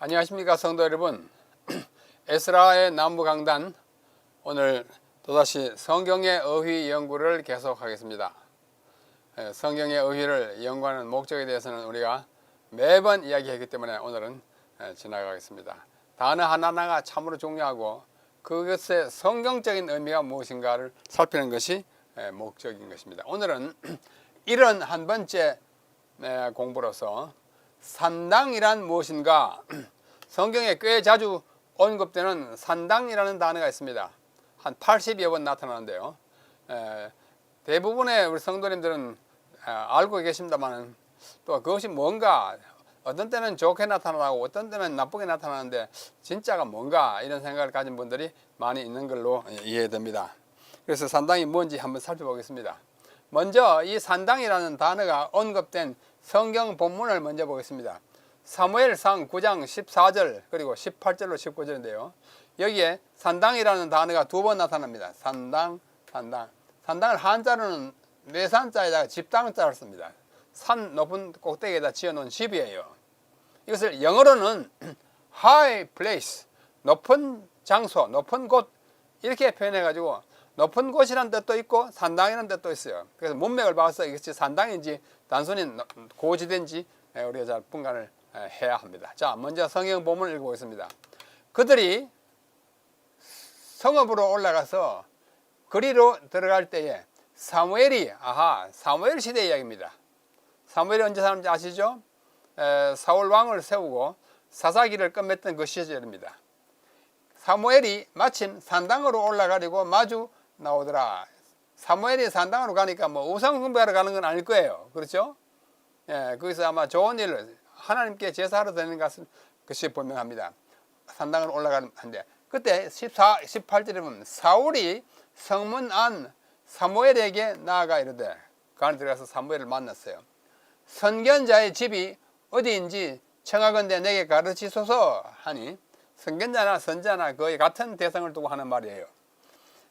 안녕하십니까 성도 여러분. 에스라의 남부강단, 오늘 또다시 성경의 어휘 연구를 계속하겠습니다. 성경의 어휘를 연구하는 목적에 대해서는 우리가 매번 이야기하기 때문에 오늘은 지나가겠습니다. 단어 하나하나가 참으로 중요하고 그것의 성경적인 의미가 무엇인가를 살피는 것이 목적인 것입니다. 오늘은 이런 한 번째 공부로서 산당이란 무엇인가, 성경에 꽤 자주 언급되는 산당이라는 단어가 있습니다. 한 80여 번 나타나는데요. 대부분의 우리 성도님들은 알고 계십니다만 또 그것이 뭔가, 어떤 때는 좋게 나타나고 어떤 때는 나쁘게 나타나는데 진짜가 뭔가, 이런 생각을 가진 분들이 많이 있는 걸로 이해됩니다. 그래서 산당이 뭔지 한번 살펴보겠습니다. 먼저 이 산당이라는 단어가 언급된 성경 본문을 먼저 보겠습니다. 사무엘상 9장 14절 그리고 18절로 19절인데요. 여기에 산당이라는 단어가 두 번 나타납니다. 산당. 산당을 한자로는 내산자에다가 집당자를 씁니다. 산 높은 꼭대기에다 지어놓은 집이에요. 이것을 영어로는 high place, 높은 장소, 높은 곳, 이렇게 표현해가지고 높은 곳이라는 뜻도 있고 산당이라는 뜻도 있어요. 그래서 문맥을 봐서 이것이 산당인지 단순히 고지된지 우리가 잘 분간을 해야 합니다. 자, 먼저 성경 본문을 읽어보겠습니다. 그들이 성읍으로 올라가서 거리로 들어갈 때에 사무엘이, 사무엘 시대 이야기입니다. 사무엘이 언제 사는지 아시죠? 사울 왕을 세우고 사사기를 끝맺던 그 시절입니다. 사무엘이 마침 산당으로 올라가려고 마주 나오더라. 사무엘이 산당으로 가니까 뭐 우상 숭배하러 가는 건 아닐 거예요. 그렇죠? 거기서 아마 좋은 일을 하나님께 제사하러 다니는 것이 분명합니다. 산당으로 올라가는데, 그때 18절에 보면 사울이 성문 안 사무엘에게 나아가 이르되, 그 안에 들어가서 사무엘을 만났어요. 선견자의 집이 어디인지 청하건대 내게 가르치소서 하니, 선견자나 선자나 거의 같은 대상을 두고 하는 말이에요.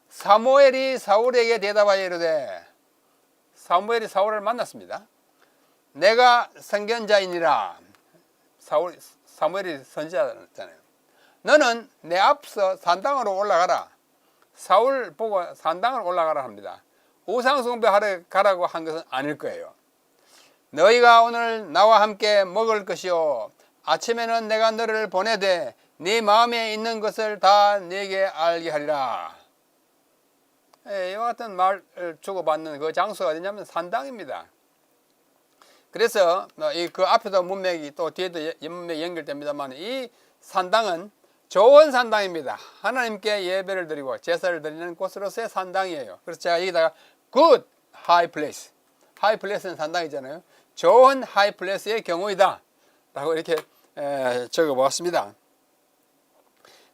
사무엘이 사울에게 대답하여 이르되, 사무엘이 사울을 만났습니다. 내가 선견자이니라. 사무엘이 선지자잖아요. 너는 내 앞서 산당으로 올라가라. 사울 보고 산당을 올라가라 합니다. 우상숭배하러 가라고 한 것은 아닐 거예요. 너희가 오늘 나와 함께 먹을 것이요, 아침에는 내가 너를 보내되 네 마음에 있는 것을 다 네게 알게 하리라. 이와 같은 말을 주고받는 그 장소가 어디냐면 산당입니다. 그래서 그 앞에도 문맥이 또 뒤에도 문맥이 연결됩니다만, 이 산당은 좋은 산당입니다. 하나님께 예배를 드리고 제사를 드리는 곳으로서의 산당이에요. 그래서 제가 여기다가 good high place, high place는 산당이잖아요. 좋은 high place의 경우이다 라고 이렇게 적어 보았습니다.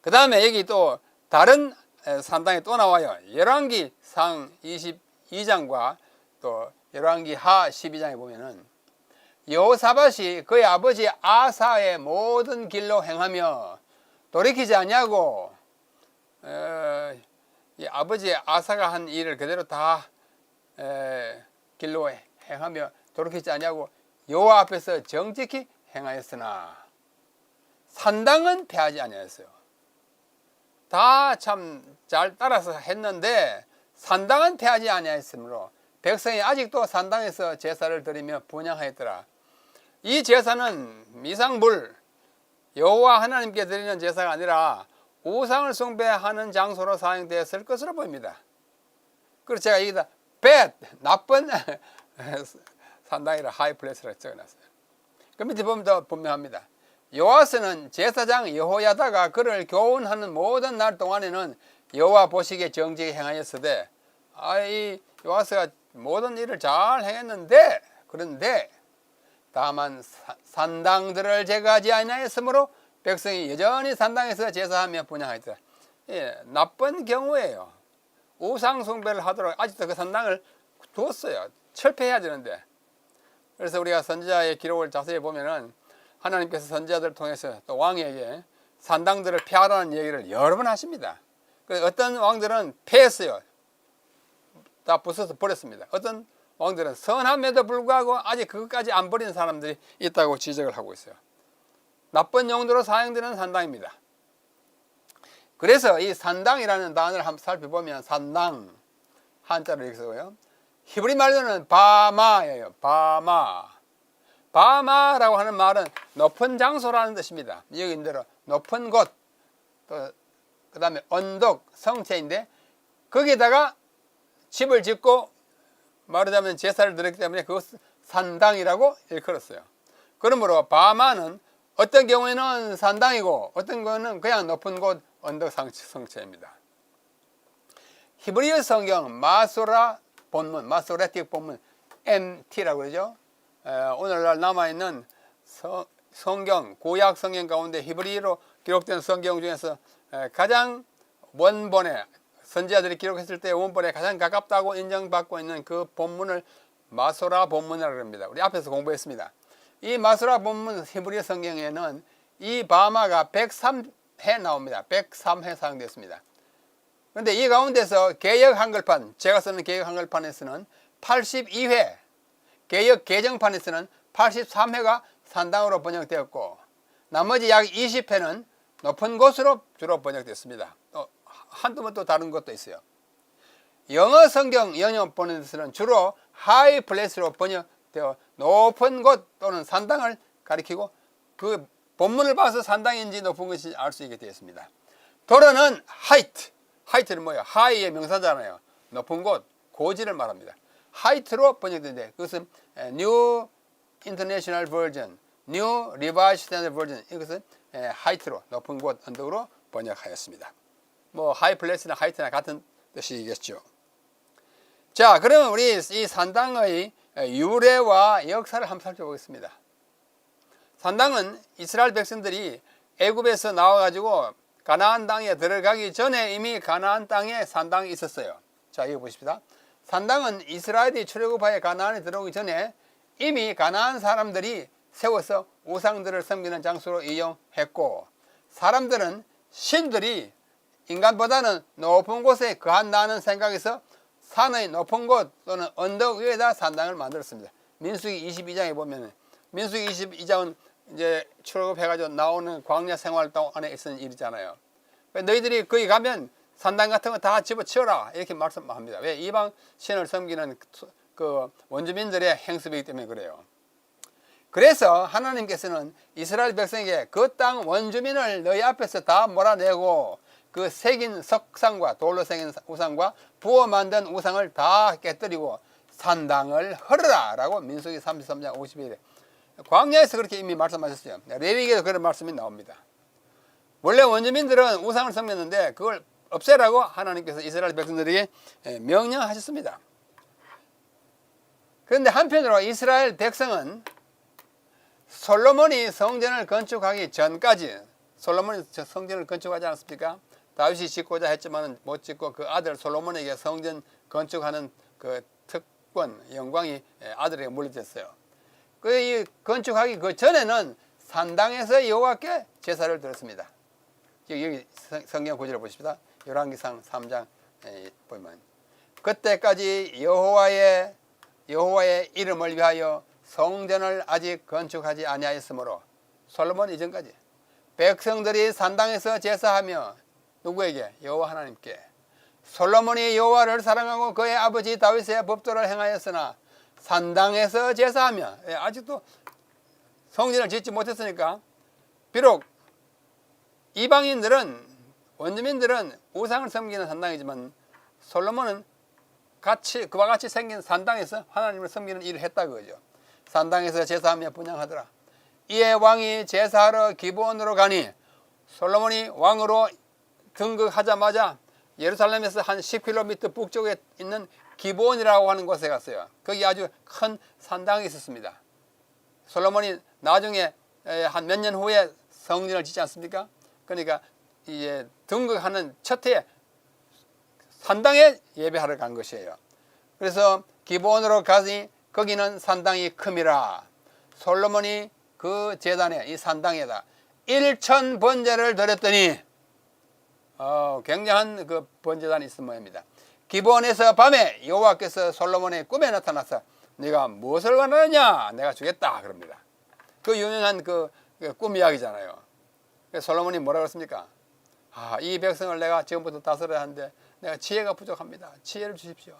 그 다음에 여기 또 다른 산당이 또 나와요. 열왕기 상 22장과 또 열왕기 하 12장에 보면은 여호사밧이 그의 아버지 아사의 모든 길로 행하며 돌이키지 아니하고, 이 아버지 아사가 한 일을 그대로 다 길로 행하며 돌이키지 아니하고 여호와 앞에서 정직히 행하였으나 산당은 패하지 아니하였어요. 다 참 잘 따라서 했는데 산당은 패하지 아니하였으므로 백성이 아직도 산당에서 제사를 드리며 분향하였더라. 이 제사는 미상불, 여호와 하나님께 드리는 제사가 아니라 우상을 숭배하는 장소로 사용되었을 것으로 보입니다. 그래서 제가 여기다 bad, 나쁜 산당이라 high place라고 적어놨어요. 그 밑에 보면 더 분명합니다. 요아스는 제사장 여호야다가 그를 교훈하는 모든 날 동안에는 여호와 보시기에 정직히 행하였으되, 이 요아스가 모든 일을 잘 행했는데, 그런데 다만 산당들을 제거하지 아니하였으므로 백성이 여전히 산당에서 제사하며 분향하였다. 나쁜 경우예요. 우상 숭배를 하도록 아직도 그 산당을 두었어요. 철폐해야 되는데. 그래서 우리가 선지자의 기록을 자세히 보면은 하나님께서 선지자들을 통해서 또 왕에게 산당들을 폐하라는 얘기를 여러 번 하십니다. 어떤 왕들은 폐했어요. 다 부숴서 버렸습니다. 어떤 왕들은 선함에도 불구하고 아직 그것까지 안 버린 사람들이 있다고 지적을 하고 있어요. 나쁜 용도로 사용되는 산당입니다. 그래서 이 산당이라는 단어를 한번 살펴보면 산당 한자로 이렇게 쓰고요. 히브리 말로는 바마예요. 바마라고 하는 말은 높은 장소라는 뜻입니다. 여기 인대로 높은 곳, 또 그다음에 언덕, 성체인데 거기에다가 집을 짓고 말하자면 제사를 드렸기 때문에 그것을 산당이라고 일컬었어요. 그러므로 바마는 어떤 경우에는 산당이고 어떤 경우는 그냥 높은 곳, 언덕, 성체입니다. 히브리어 성경 마소라 본문, 마소레틱 본문 MT라고 그러죠. 오늘날 남아있는 성경, 고약 성경 가운데 히브리어로 기록된 성경 중에서 가장 원본에 선지자들이 기록했을 때 원본에 가장 가깝다고 인정받고 있는 그 본문을 마소라 본문이라고 합니다. 우리 앞에서 공부했습니다. 이 마소라 본문 히브리어 성경에는 이 바마가 103회 나옵니다. 103회 사용됐습니다. 그런데 이 가운데서 개역 한글판, 제가 쓰는 개역 한글판에서는 82회, 개역 개정판에서는 83회가 산당으로 번역되었고 나머지 약 20회는 높은 곳으로 주로 번역됐습니다. 또 한두 번 또 다른 것도 있어요. 영어 성경 연역본에서는 주로 하이 플레이스로 번역되어 높은 곳 또는 산당을 가리키고 그 본문을 봐서 산당인지 높은 것인지 알 수 있게 되어 있습니다. 도로는 하이트는 뭐예요? 하이의 명사잖아요. 높은 곳, 고지를 말합니다. 하이트로 번역되는데 그것은 New International Version, New Revised Standard Version 이것은 하이트로 높은 곳, 언덕으로 번역하였습니다. 뭐 하이 플레이스나 하이트나 같은 뜻이겠죠. 자, 그러면 우리 이 산당의 유래와 역사를 한번 살펴보겠습니다. 산당은 이스라엘 백성들이 애굽에서 나와가지고 가나안 땅에 들어가기 전에 이미 가나안 땅에 산당이 있었어요. 자, 이거 보십시다. 산당은 이스라엘이 출애굽하여 가나안에 들어오기 전에 이미 가나안 사람들이 세워서 우상들을 섬기는 장소로 이용했고 사람들은 신들이 인간보다는 높은 곳에 거한다는 생각에서 산의 높은 곳 또는 언덕 위에다 산당을 만들었습니다. 민수기 22장에 보면 민수기 22장은 이제 출애굽해가지고 나오는 광야 생활동 안에 있는 일이잖아요. 너희들이 거기 가면 산당 같은 거 다 집어치워라 이렇게 말씀합니다. 왜? 이방 신을 섬기는 그 원주민들의 행습이기 때문에 그래요. 그래서 하나님께서는 이스라엘 백성에게 그 땅 원주민을 너희 앞에서 다 몰아내고 그 새긴 석상과 돌로 새긴 우상과 부어 만든 우상을 다 깨뜨리고 산당을 헐어라 라고 민수기 33장 51에 광야에서 그렇게 이미 말씀하셨어요. 레위기에도 그런 말씀이 나옵니다. 원래 원주민들은 우상을 섬겼는데 그걸 없애라고 하나님께서 이스라엘 백성들에게 명령하셨습니다. 그런데 한편으로 이스라엘 백성은 솔로몬이 성전을 건축하기 전까지 솔로몬이 성전을 건축하지 않았습니까? 다윗이 짓고자 했지만 못 짓고 그 아들 솔로몬에게 성전 건축하는 그 특권, 영광이 아들에게 물려졌어요. 그 건축하기 그 전에는 산당에서 여호와께 제사를 드렸습니다. 여기 성경 구절을 보십시다. 열왕기상 3장 보면 그때까지 여호와의 이름을 위하여 성전을 아직 건축하지 아니하였으므로 솔로몬 이전까지 백성들이 산당에서 제사하며 누구에게? 여호와 하나님께. 솔로몬이 여호와를 사랑하고 그의 아버지 다윗의 법도를 행하였으나 산당에서 제사하며 아직도 성전을 짓지 못했으니까 비록 이방인들은 원주민들은 우상을 섬기는 산당이지만 솔로몬은 그와 같이 생긴 산당에서 하나님을 섬기는 일을 했다 그거죠. 산당에서 제사하며 분향하더라. 이에 왕이 제사하러 기브온으로 가니 솔로몬이 왕으로 등극하자마자 예루살렘에서 한 10km 북쪽에 있는 기브온이라고 하는 곳에 갔어요. 거기 아주 큰 산당이 있었습니다. 솔로몬이 나중에 한 몇 년 후에 성전을 짓지 않습니까? 그러니까 이제 등극하는 첫 해에 산당에 예배하러 간 것이에요. 그래서 기브온으로 가니 거기는 산당이 큼이라. 솔로몬이 그 제단에 이 산당에다 1천 번제를 드렸더니 굉장한 그 번제단이 있은 모양입니다. 기브온에서 밤에 여호와께서 솔로몬의 꿈에 나타나서 네가 무엇을 원하느냐 내가 주겠다 그럽니다. 그 유명한 그 꿈 이야기잖아요. 솔로몬이 뭐라고 했습니까? 이 백성을 내가 지금부터 다스려야 하는데 내가 지혜가 부족합니다. 지혜를 주십시오.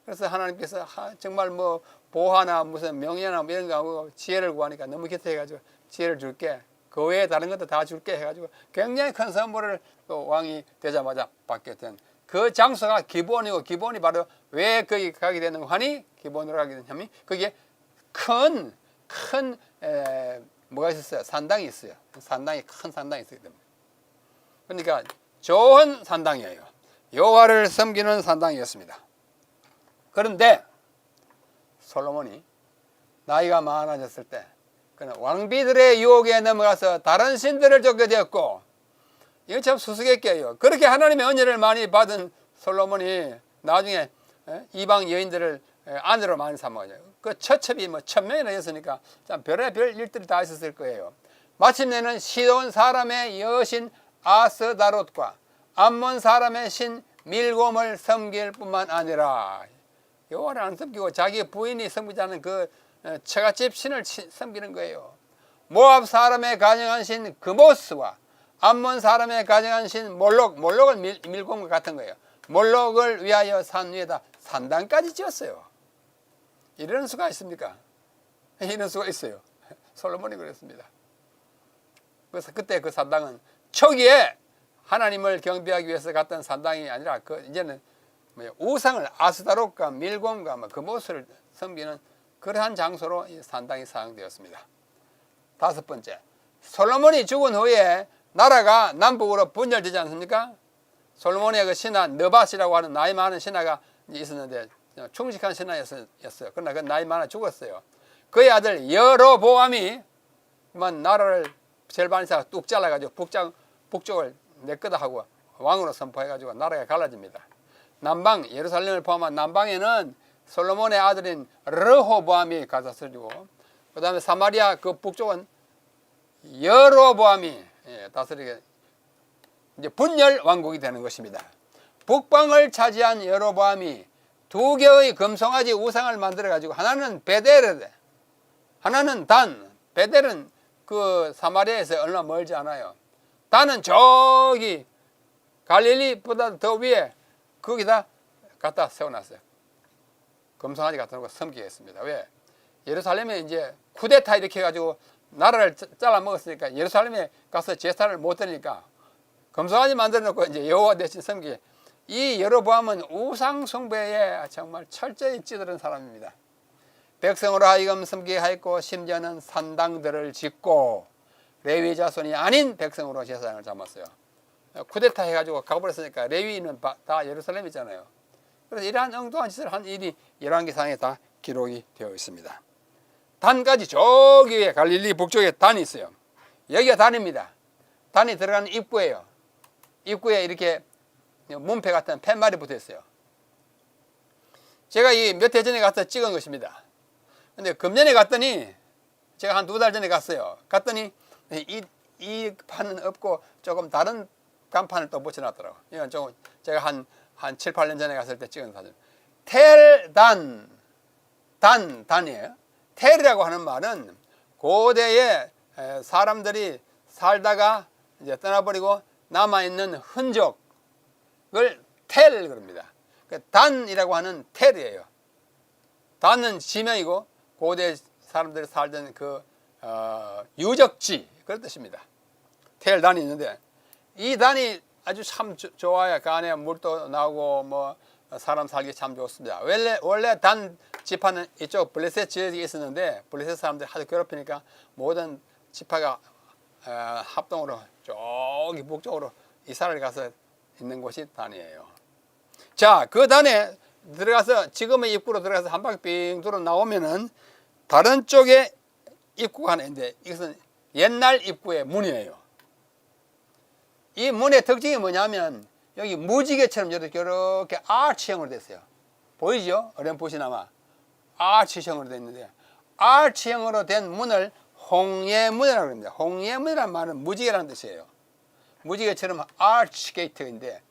그래서 하나님께서 정말 뭐 보화나 무슨 명예나 뭐 이런 거 하고 지혜를 구하니까 너무 기특해가지고 지혜를 줄게. 그 외에 다른 것도 다 줄게 해가지고 굉장히 큰 선물을 또 왕이 되자마자 받게 된 그 장소가 기본이고, 기본이 바로 왜 거기 가게 되는 하니 기본으로 가게 되냐면 거기에 큰 뭐가 있었어요? 산당이 있어요. 산당이 큰 산당이 있어야 됩니다. 그러니까 좋은 산당이에요. 여호와를 섬기는 산당이었습니다. 그런데 솔로몬이 나이가 많아졌을 때 그는 왕비들의 유혹에 넘어가서 다른 신들을 쫓게 되었고, 이건 참 수수께끼예요. 그렇게 하나님의 은혜를 많이 받은 솔로몬이 나중에 이방 여인들을 아내로 많이 삼아가지고 그 처첩이 뭐 1000명이나 있으니까 참 별의별 일들이 다 있었을 거예요. 마침내는 시돈 사람의 여신 아스다롯과 암몬 사람의 신 밀곰을 섬길 뿐만 아니라 여호와를 안 섬기고 자기 부인이 섬기지 않는 그 처갓집 신을 섬기는 거예요. 모압 사람의 가정한 신 그모스와 암몬 사람의 가정한 신 몰록을 밀곰과 같은 거예요. 몰록을 위하여 산 위에다 산당까지 지었어요. 이런 수가 있습니까? 이런 수가 있어요. 솔로몬이 그랬습니다. 그래서 그때 그 산당은 초기에 하나님을 경배하기 위해서 갔던 산당이 아니라 이제는 우상을 아스다롯과 밀곰과 그모스를 섬기는 그러한 장소로 이 산당이 사용되었습니다. 다섯 번째, 솔로몬이 죽은 후에 나라가 남북으로 분열되지 않습니까? 솔로몬의 그 신하 느밧이라고 하는 나이 많은 신하가 있었는데 충직한 신하였어요. 그러나 그 나이 많아 죽었어요. 그의 아들 여로보암이 나라를 절반 이상 뚝 잘라가지고 북쪽을 내 거다 하고 왕으로 선포해가지고 나라가 갈라집니다. 남방 예루살렘을 포함한 남방에는 솔로몬의 아들인 르호보암이 다스리고, 그 다음에 사마리아 그 북쪽은 여로보암이 다스리게 이제 분열 왕국이 되는 것입니다. 북방을 차지한 여로보암이 두 개의 금송아지 우상을 만들어 가지고 하나는 베델, 하나는 단. 베델은 그 사마리아에서 얼마 멀지 않아요. 단은 저기 갈릴리보다 더 위에 거기다 갖다 세워놨어요. 금송아지 갖다 놓고 섬기게 했습니다. 왜? 예루살렘에 이제 쿠데타 이렇게 해가지고 나라를 잘라 먹었으니까 예루살렘에 가서 제사를 못 드리니까 금송아지 만들어 놓고 이제 여호와 대신 섬기게. 이 여로보암은 우상 숭배에 정말 철저히 찌들은 사람입니다. 백성으로 하여금 섬기게 하였고, 심지어는 산당들을 짓고 레위 자손이 아닌 백성으로 제사장을 삼았어요. 쿠데타 해가지고 가버렸으니까 레위는 다 예루살렘이잖아요. 그래서 이러한 엉뚱한 짓을 한 일이 열왕기상에 다 기록이 되어 있습니다. 단까지 저기 위에 갈릴리 북쪽에 단이 있어요. 여기가 단입니다. 단이 들어가는 입구예요. 입구에 이렇게 문패 같은 팻말이 붙어 있어요. 제가 이 몇 해 전에 가서 찍은 것입니다. 근데 금년에 갔더니, 제가 한 2달 전에 갔어요. 갔더니 이 판은 없고 조금 다른 간판을 또 붙여놨더라고요. 이건 좀 제가 한 7, 8년 전에 갔을 때 찍은 사진. 단이에요. 텔이라고 하는 말은 고대에 사람들이 살다가 이제 떠나버리고 남아있는 흔적을 텔 그럽니다. 단이라고 하는 텔이에요. 단은 지명이고 고대 사람들이 살던 그 유적지 그런 뜻입니다. 텔단이 있는데 이 단이 아주 참 좋아요. 그 안에 물도 나오고 뭐 사람 살기 참 좋습니다. 원래 단 지파는 이쪽 블레셋 지역에 있었는데 블레셋 사람들이 하도 괴롭히니까 모든 지파가 합동으로 저기 북쪽으로 이사를 가서 있는 곳이 단이에요. 자, 그 단에 들어가서 지금의 입구로 들어가서 한 바퀴 빙 돌아 나오면은 다른 쪽에 입구가 하나 있는데 이것은 옛날 입구의 문이에요. 이 문의 특징이 뭐냐면 여기 무지개처럼 이렇게 아치형으로 됐어요. 보이죠? 어렴풋이나마 아치형으로 됐는데 아치형으로 된 문을 홍예문이라고 합니다. 홍예문이라는 말은 무지개라는 뜻이에요. 무지개처럼 아치게이트인데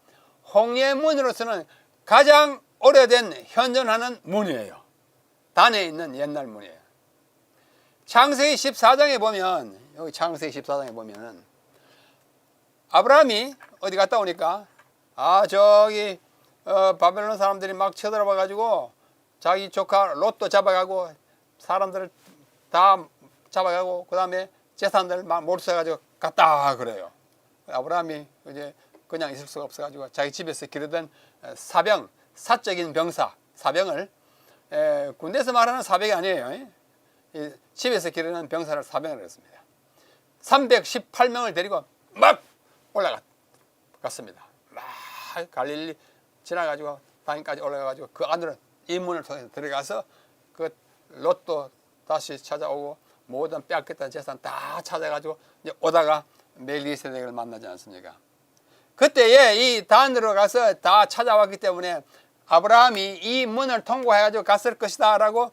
홍예문으로서는 가장 오래된 현존하는 문이에요. 단에 있는 옛날 문이에요. 창세기 14장에 보면 여기 창세기 14장에 보면은 아브라함이 어디 갔다 오니까 저기 바벨론 사람들이 막 쳐들어와 가지고 자기 조카 롯도 잡아가고 사람들을 다 잡아가고 그 다음에 재산들 막 몰수해가지고 갔다 그래요. 아브라함이 이제 그냥 있을 수가 없어가지고 자기 집에서 기르던 사병, 사적인 병사, 사병을 군대에서 말하는 사병이 아니에요. 집에서 기르는 병사를 사병을 했습니다. 318명을 데리고 막 올라갔습니다. 막 갈릴리 지나가지고 단까지 올라가가지고 그 안으로 인문을 통해서 들어가서 그 롯도 다시 찾아오고 모든 빼앗겼던 재산 다 찾아가지고 이제 오다가 멜기세덱을 만나지 않습니까? 그때에 이 단으로 가서 다 찾아왔기 때문에 아브라함이 이 문을 통과해가지고 갔을 것이다 라고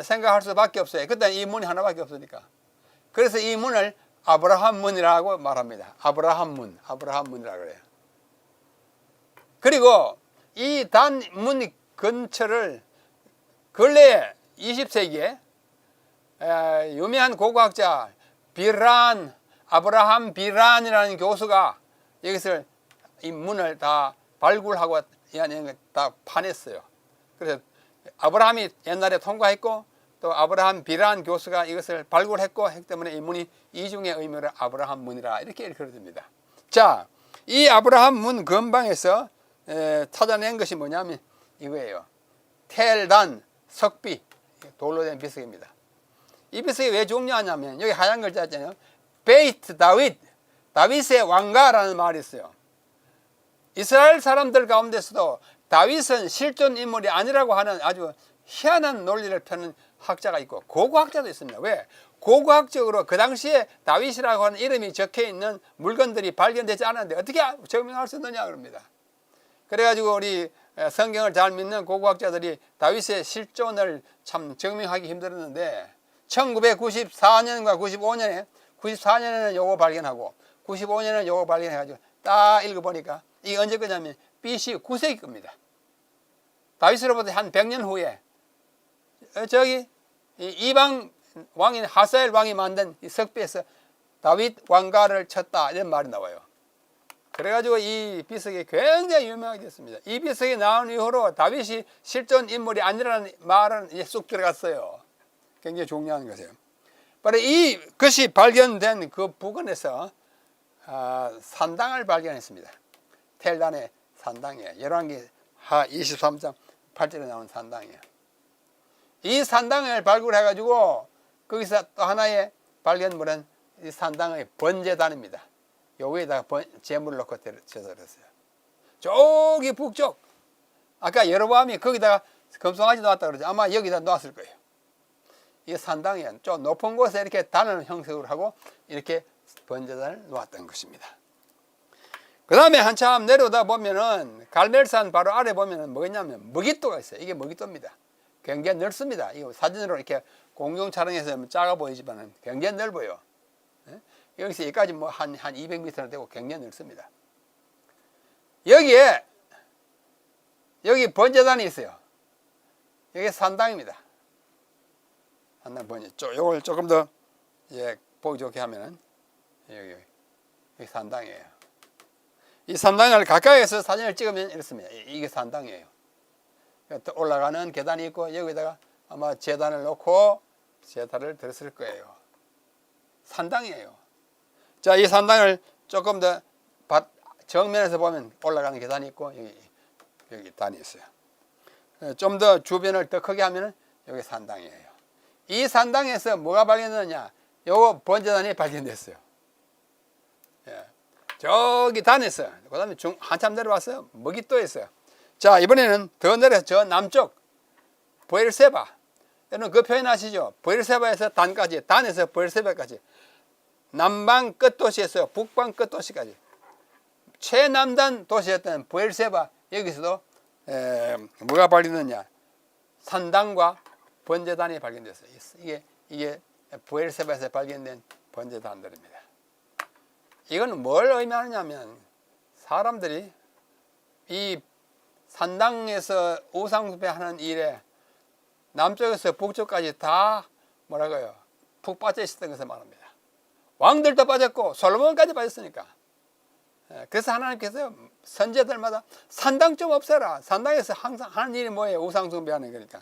생각할 수밖에 없어요. 그때 이 문이 하나밖에 없으니까. 그래서 이 문을 아브라함 문이라고 말합니다. 아브라함 문이라고 그래요. 그리고 이 단 문 근처를 근래에 20세기에 유명한 고고학자 아브라함 비란이라는 교수가 여기서 이 문을 다 발굴하고 이 안에 다 파냈어요. 그래서 아브라함이 옛날에 통과했고 또 아브라함 비란 교수가 이것을 발굴했고 했기 때문에 이 문이 이중의 의미로 아브라함 문이라 이렇게 일컬어집니다. 자, 이 아브라함 문 근방에서 찾아낸 것이 뭐냐면 이거예요. 텔단 석비, 돌로 된 비석입니다. 이 비석이 왜 중요하냐면 여기 하얀 글자 있잖아요. 베이트 다윗의 왕가라는 말이 있어요. 이스라엘 사람들 가운데서도 다윗은 실존 인물이 아니라고 하는 아주 희한한 논리를 펴는 학자가 있고 고고학자도 있습니다. 왜? 고고학적으로 그 당시에 다윗이라고 하는 이름이 적혀있는 물건들이 발견되지 않았는데 어떻게 증명할 수 있느냐 그럽니다. 그래가지고 우리 성경을 잘 믿는 고고학자들이 다윗의 실존을 참 증명하기 힘들었는데 1994년과 94년에는 요거 발견하고 95년에는 요거 발견해가지고 딱 읽어보니까 이게 언제 거냐면 BC 9세기 겁니다. 다윗으로부터 한 100년 후에 저기 이방 왕인 하사엘 왕이 만든 이 석비에서 다윗 왕가를 쳤다 이런 말이 나와요. 그래가지고 이 비석이 굉장히 유명하게 됐습니다. 이 비석이 나온 이후로 다윗이 실존 인물이 아니라는 말은 이제 쑥 들어갔어요. 굉장히 중요한 것이에요. 바로 이것이 발견된 그 부근에서 산당을 발견했습니다. 텔단의 산당이에요. 열왕기 하 23장 8절에 나온 산당이에요. 이 산당을 발굴해가지고 거기서 또 하나의 발견물은 이 산당의 번제단입니다. 요 위에다가 재물을 넣고 제설했어요. 저기 북쪽 아까 여로보암이 거기다가 금송아지 놓았다 그러죠. 아마 여기다 놓았을 거예요. 이 산당에 좀 높은 곳에 이렇게 단을 형식으로 하고 이렇게 번제단을 놓았던 것입니다. 그 다음에 한참 내려오다 보면은 갈멜산 바로 아래 보면은 뭐냐면 먹잇도가 있어요. 이게 먹잇도입니다. 굉장히 넓습니다. 이거 사진으로 이렇게 공중 촬영해서 작아 보이지만 굉장히 넓어요. 여기서 여기까지 뭐 한 200m나 되고 굉장히 넓습니다. 여기 번제단이 있어요. 여기 산당입니다. 산당 번제. 요걸 조금 더 보기 좋게 하면은 여기 산당이에요. 이 산당을 가까이에서 사진을 찍으면 이렇습니다. 이게 산당이에요. 또 올라가는 계단이 있고 여기다가 아마 제단을 놓고 제단을 들었을 거예요. 산당이에요. 자, 이 산당을 조금 더 정면에서 보면 올라가는 계단이 있고 여기 단이 있어요. 좀 더 주변을 더 크게 하면 여기 산당이에요. 이 산당에서 뭐가 발견되느냐? 요거 번제단이 발견됐어요. 저기 단에서 그 다음에 한참 내려왔어요. 먹잇도에 있어요. 자, 이번에는 더 내려서 저 남쪽 브엘세바, 여러분 그 표현 아시죠? 브엘세바에서 단까지, 단에서 브엘세바까지 남방 끝도시에서 북방 끝도시까지 최남단 도시였던 브엘세바, 여기서도 뭐가 발견됐냐? 산당과 번제단이 발견됐어요. 이게 브엘세바에서 발견된 번제단들입니다. 이건 뭘 의미하느냐면 사람들이 이 산당에서 우상숭배하는 일에 남쪽에서 북쪽까지 다 뭐라고요? 푹 빠져 있었던 것을 말합니다. 왕들도 빠졌고 솔로몬까지 빠졌으니까. 그래서 하나님께서 선지자들마다 산당 좀 없애라. 산당에서 항상 하는 일이 뭐예요? 우상 숭배하는 거니까.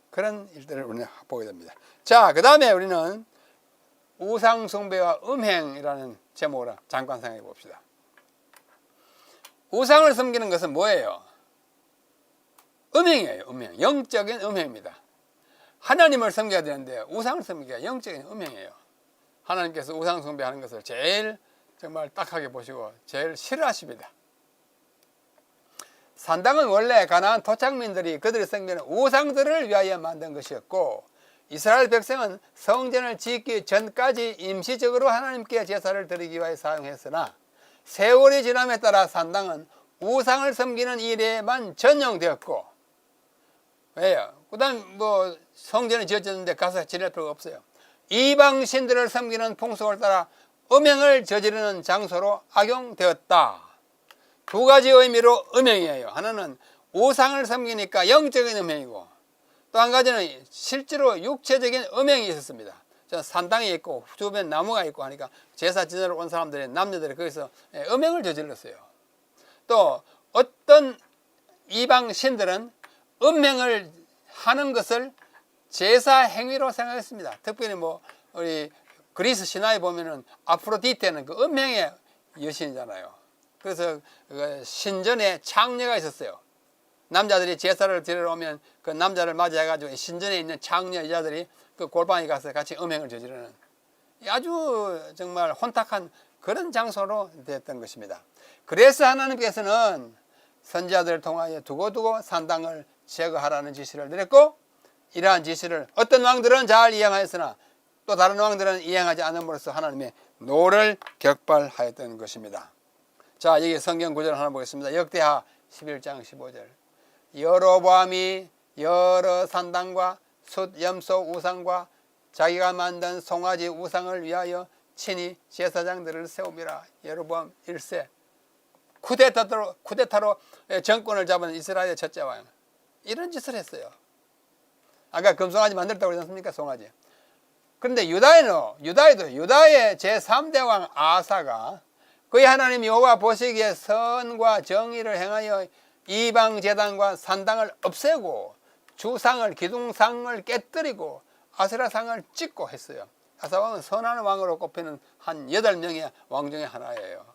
그런 일들을 우리는 보게 됩니다. 자, 그 다음에 우리는 우상 숭배와 음행이라는 제목으로 잠깐 생각해 봅시다. 우상을 섬기는 것은 뭐예요? 음행이에요. 음행. 영적인 음행입니다. 하나님을 섬겨야 되는데 우상을 섬기기가 영적인 음행이에요. 하나님께서 우상 숭배하는 것을 제일 정말 딱하게 보시고 제일 싫어하십니다. 산당은 원래 가나안 토착민들이 그들이 섬기는 우상들을 위하여 만든 것이었고, 이스라엘 백성은 성전을 짓기 전까지 임시적으로 하나님께 제사를 드리기 위하여 사용했으나 세월이 지남에 따라 산당은 우상을 섬기는 일에만 전용되었고, 왜요? 그 다음 뭐 성전이 지어졌는데 가서 지낼 필요가 없어요. 이방 신들을 섬기는 풍속을 따라 음행을 저지르는 장소로 악용되었다. 두 가지 의미로 음행이에요. 하나는 우상을 섬기니까 영적인 음행이고, 또 한 가지는 실제로 육체적인 음행이 있었습니다. 산당이 있고 주변 나무가 있고 하니까 제사 지내러 온 사람들이, 남녀들이 거기서 음행을 저질렀어요. 또 어떤 이방 신들은 음행을 하는 것을 제사 행위로 생각했습니다. 특별히 뭐 우리 그리스 신화에 보면은 아프로디테는 그 음행의 여신이잖아요. 그래서 그 신전에 창녀가 있었어요. 남자들이 제사를 드리러 오면 그 남자를 맞이해가지고 신전에 있는 창녀 여자들이 그 골방에 가서 같이 음행을 저지르는 아주 정말 혼탁한 그런 장소로 됐던 것입니다. 그래서 하나님께서는 선지자들을 통하여 두고두고 산당을 제거하라는 지시를 내렸고, 이러한 지시를 어떤 왕들은 잘 이행하였으나 또 다른 왕들은 이행하지 않음으로써 하나님의 노를 격발하였던 것입니다. 자, 여기 성경 구절을 하나 보겠습니다. 역대하 11장 15절. 여로보암이 여러 산당과 숫 염소 우상과 자기가 만든 송아지 우상을 위하여 친히 제사장들을 세우미라. 여로보암 1세 쿠데타로 정권을 잡은 이스라엘의 첫째 왕, 이런 짓을 했어요. 아까 금송아지 만들었다고 그러지 않습니까? 송아지. 그런데 유다에도 유다의 제3대 왕 아사가 그의 하나님 여호와 보시기에 선과 정의를 행하여 이방 제단과 산당을 없애고 주상을, 기둥상을 깨뜨리고 아세라상을 찍고 했어요. 아사 왕은 선한 왕으로 꼽히는 한 8명의 왕 중에 하나예요.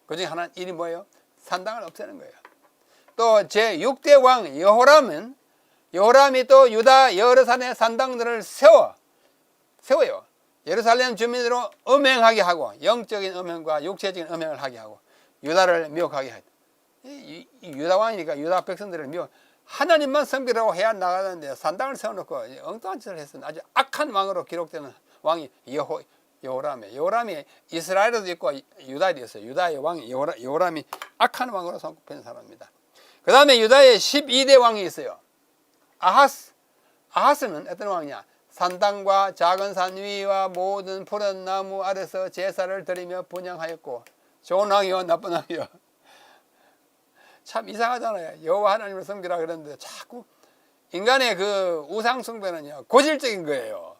그 중에 하나는 일이 뭐예요? 산당을 없애는 거예요. 또 제6대 왕 여호람이 또 유다 여러 산의 산당들을 세워요. 예루살렘 주민으로 음행하게 하고, 영적인 음행과 육체적인 음행을 하게 하고 유다를 미혹하게 했다. 유다 왕이니까 유다 백성들을 미혹, 하나님만 섬기라고 해야 나가는데 산당을 세워놓고 엉뚱한 짓을 했어요. 아주 악한 왕으로 기록되는 왕이 여호람이 이스라엘에도 있고 유다에도 있어요. 유다의 왕이 여호람이 악한 왕으로 손꼽히는 사람입니다. 그 다음에 유다의 12대 왕이 있어요. 아하스는 어떤 왕이냐? 산당과 작은 산 위와 모든 푸른 나무 아래서 제사를 드리며 분향하였고, 좋은 왕이요 나쁜 왕이요. 참 이상하잖아요. 여호와 하나님을 섬기라 그랬는데 자꾸 인간의 그 우상 숭배는요 고질적인 거예요.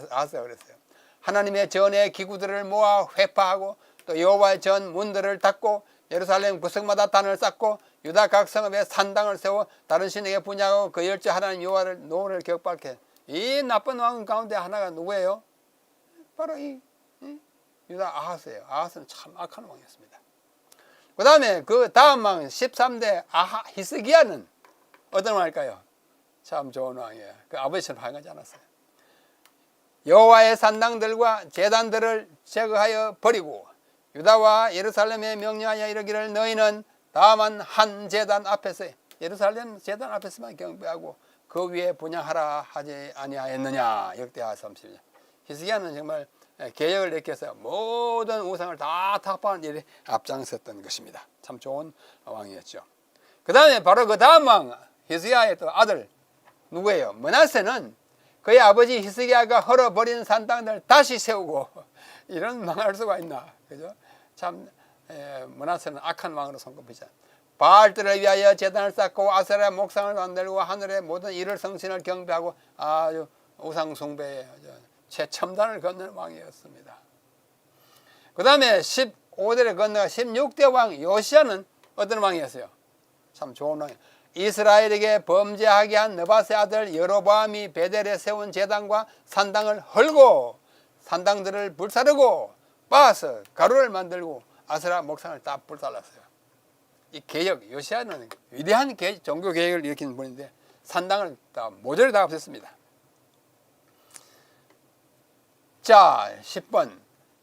아하스가 그랬어요. 하나님의 전의 기구들을 모아 회파하고 또 여호와의 전 문들을 닫고 예루살렘 구석마다 단을 쌓고 유다 각 성읍에 산당을 세워 다른 신에게 분양하고 그 열째 하나님 여호와를 노를 격발케. 이 나쁜 왕 가운데 하나가 누구예요? 바로 이 유다 아하스예요. 아하스는 참 악한 왕이었습니다. 그 다음에 그 다음 왕 13대 히스기야는 어떤 왕일까요? 참 좋은 왕이에요. 그 아버지처럼 행하지 않았어요. 여호와의 산당들과 제단들을 제거하여 버리고 유다와 예루살렘에 명령하여 이르기를 너희는 다만 한 제단 앞에서, 예루살렘 제단 앞에서만 경배하고 그 위에 분향하라 하지 아니하였느냐. 역대하 30년. 히스기야는 정말 개혁을 일으켜서 모든 우상을 다 타파하는 일에 앞장섰던 것입니다. 참 좋은 왕이었죠. 그 다음에 바로 그 다음 왕 히스기야의 또 아들 누구예요? 므낫세는 그의 아버지 히스기야가 헐어버린 산당들을 다시 세우고, 이런 망할 수가 있나, 그죠? 참 므낫세는 악한 왕으로 손꼽히죠. 바알들을 위하여 제단을 쌓고 아세라 목상을 만들고 하늘의 모든 일을 성신을 경배하고 아주 우상 숭배에 최첨단을 건너는 왕이었습니다. 그 다음에 15대를 건너가 16대 왕 요시야는 어떤 왕이었어요? 참 좋은 왕이에요. 이스라엘에게 범죄하게 한 느밧의 아들 여로보암이 베델에 세운 제단과 산당을 헐고 산당들을 불사르고 빻아서 가루를 만들고 아세라 목상을 다 불살랐어요. 이 개혁, 요시야는 위대한 종교 개혁을 일으키는 분인데 산당을 다 모조리 다 없앴습니다. 자, 10번.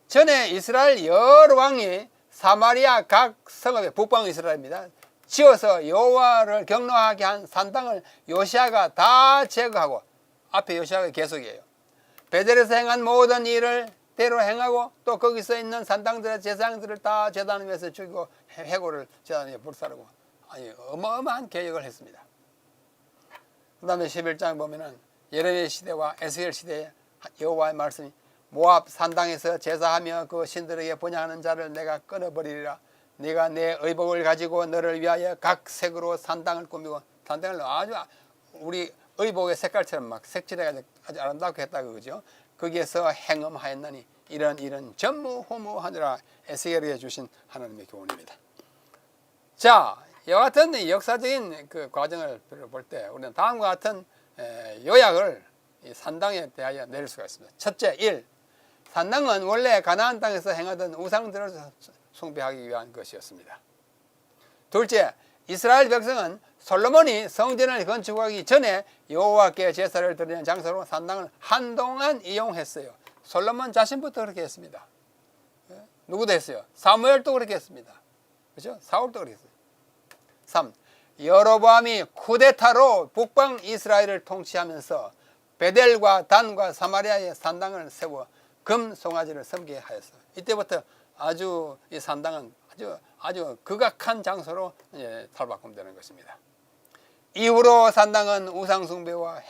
전에 이스라엘 여러 왕이 사마리아 각 성읍에 북방 이스라엘입니다. 지어서 여호와를 경노하게 한 산당을 요시야가 다 제거하고, 앞에 요시야가 계속이에요. 베델에서 행한 모든 일을 대로 행하고 또 거기서 있는 산당들의 제사장들을 다 제단 위에서 죽이고 해골을 제단 위에 불사르고, 아니 어마어마한 개혁을 했습니다. 그 다음에 11장 보면은 예레미야 시대와 에스겔 시대에 여호와의 말씀이 모압 산당에서 제사하며 그 신들에게 번향하는 자를 내가 끊어버리리라. 네가 내 의복을 가지고 너를 위하여 각 색으로 산당을 꾸미고, 산당을 아주 우리 의복의 색깔처럼 막 색칠해가지고 아주 아름답게 했다고 그러죠. 거기에서 행음하였나니 이런 전무후무하느라 에스겔에게 주신 하나님의 교훈입니다. 자, 이와 같은 역사적인 그 과정을 볼 때 우리는 다음과 같은 요약을 이 산당에 대하여 내릴 수가 있습니다. 첫째, 1. 산당은 원래 가나안 땅에서 행하던 우상들을 숭배하기 위한 것이었습니다. 둘째, 이스라엘 백성은 솔로몬이 성전을 건축하기 전에 여호와께 제사를 드리는 장소로 산당을 한동안 이용했어요. 솔로몬 자신부터 그렇게 했습니다. 누구도 했어요. 사무엘도 그렇게 했습니다. 그렇죠? 사울도 그렇게 했어요. 3. 여로보암이 쿠데타로 북방 이스라엘을 통치하면서 베델과 단과 사마리아의 산당을 세워 금 송아지를 섬기게 하였어요. 이때부터 아주 이 산당은 아주 극악한 장소로 탈바꿈되는 것입니다. 이후로 산당은 우상숭배와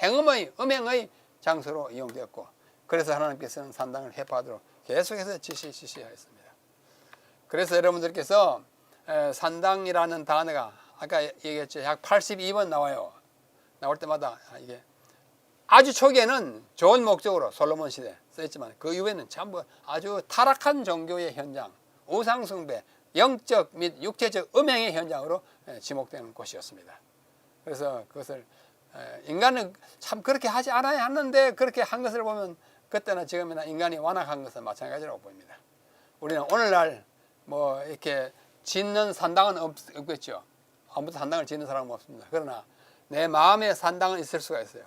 음행의 장소로 이용되었고, 그래서 하나님께서는 산당을 회파하도록 계속해서 지시하였습니다. 그래서 여러분들께서 산당이라는 단어가 아까 얘기했죠. 약 82번 나와요. 나올 때마다 이게 아주 초기에는 좋은 목적으로 솔로몬 시대 쓰였지만 그 이후에는 전부 아주 타락한 종교의 현장, 우상숭배, 영적 및 육체적 음행의 현장으로 지목되는 곳이었습니다. 그래서 그것을 인간은 참 그렇게 하지 않아야 하는데 그렇게 한 것을 보면 그때나 지금이나 인간이 완악한 것은 마찬가지라고 보입니다. 우리는 오늘날 뭐 이렇게 짓는 산당은 없겠죠. 아무도 산당을 짓는 사람은 없습니다. 그러나 내 마음에 산당은 있을 수가 있어요.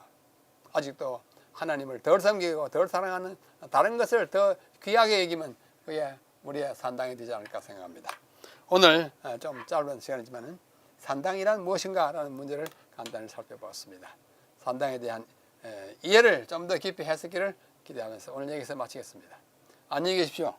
아직도 하나님을 덜 섬기고 덜 사랑하는 다른 것을 더 귀하게 여기면 그게 우리의 산당이 되지 않을까 생각합니다. 오늘 좀 짧은 시간이지만 산당이란 무엇인가 라는 문제를 간단히 살펴보았습니다. 산당에 대한 이해를 좀 더 깊이 했었기를 기대하면서 오늘 여기서 마치겠습니다. 안녕히 계십시오.